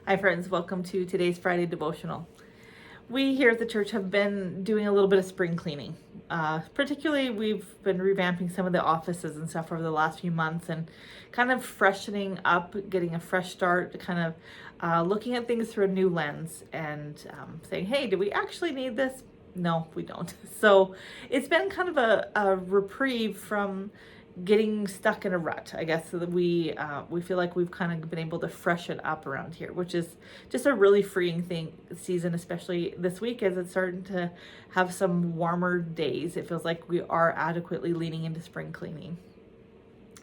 Hi friends, welcome to today's Friday devotional. We here at the church have been doing a little bit of spring cleaning. Particularly, we've been revamping some of the offices and stuff over the last few months and kind of freshening up, getting a fresh start, kind of looking at things through a new lens and saying, hey, do we actually need this? No, we don't. So it's been kind of a reprieve from getting stuck in a rut, I guess, so that we feel like we've kind of been able to freshen up around here, which is just a really freeing season, especially this week as it's starting to have some warmer days. It feels like we are adequately leaning into spring cleaning.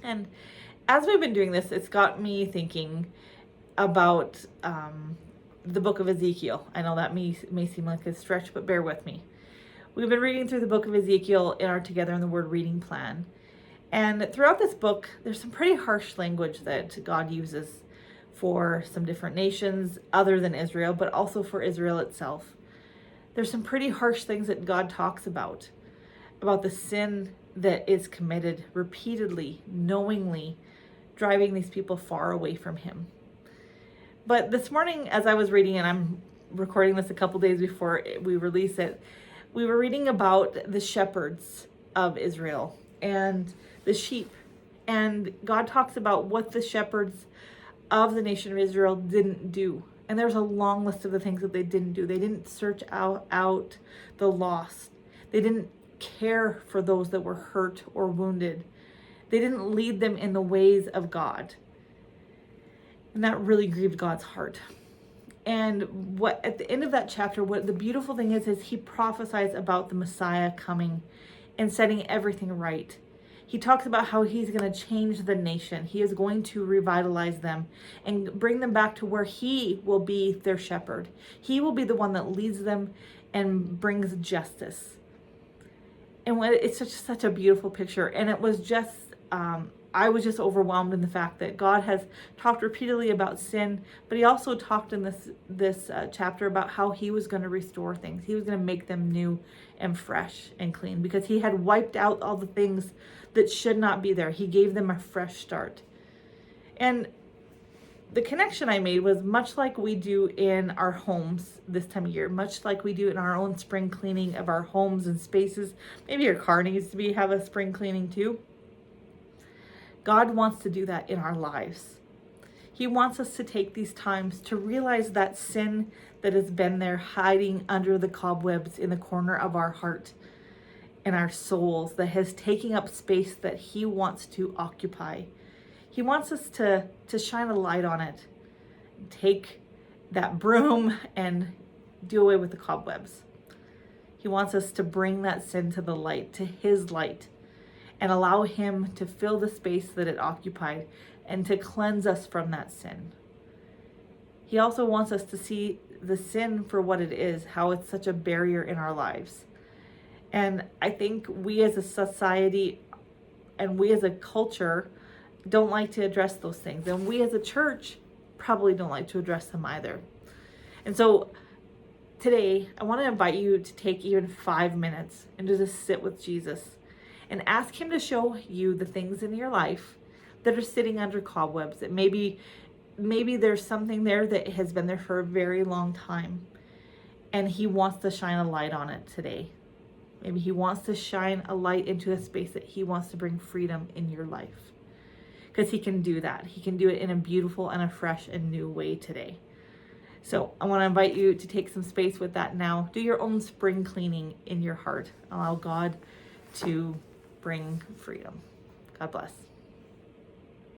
And as we've been doing this, it's got me thinking about the book of Ezekiel. I know that may seem like a stretch, but bear with me. We've been reading through the book of Ezekiel in our Together in the Word reading plan. And throughout this book, there's some pretty harsh language that God uses for some different nations other than Israel, but also for Israel itself. There's some pretty harsh things that God talks about the sin that is committed repeatedly, knowingly, driving these people far away from Him. But this morning, as I was reading, and I'm recording this a couple days before we release it, we were reading about the shepherds of Israel and the sheep. And God talks about what the shepherds of the nation of Israel didn't do. And there's a long list of the things that they didn't do. They didn't search out the lost. They didn't care for those that were hurt or wounded. They didn't lead them in the ways of God. And that really grieved God's heart. And what at the end of that chapter, what the beautiful thing is he prophesies about the Messiah coming and setting everything right. He talks about how he's going to change the nation. He is going to revitalize them and bring them back to where he will be their shepherd. He will be the one that leads them and brings justice. And it's such a beautiful picture. And it was just, I was just overwhelmed in the fact that God has talked repeatedly about sin, but he also talked in this chapter about how he was going to restore things. He was going to make them new and fresh and clean because he had wiped out all the things that should not be there. He gave them a fresh start. And the connection I made was much like we do in our homes this time of year, much like we do in our own spring cleaning of our homes and spaces. Maybe your car needs to have a spring cleaning too. God wants to do that in our lives. He wants us to take these times to realize that sin that has been there hiding under the cobwebs in the corner of our heart and our souls, that has taken up space that he wants to occupy. He wants us to shine a light on it, take that broom and do away with the cobwebs. He wants us to bring that sin to the light, to his light, and allow him to fill the space that it occupied and to cleanse us from that sin. He also wants us to see the sin for what it is, how it's such a barrier in our lives. And I think we as a society and we as a culture don't like to address those things. And we as a church probably don't like to address them either. And so today, I want to invite you to take even 5 minutes and to just sit with Jesus and ask him to show you the things in your life that are sitting under cobwebs, that maybe there's something there that has been there for a very long time and he wants to shine a light on it today. Maybe he wants to shine a light into a space that he wants to bring freedom in your life, because he can do that. He can do it in a beautiful and a fresh and new way today. So I want to invite you to take some space with that now. Do your own spring cleaning in your heart. Allow God to bring freedom. God bless.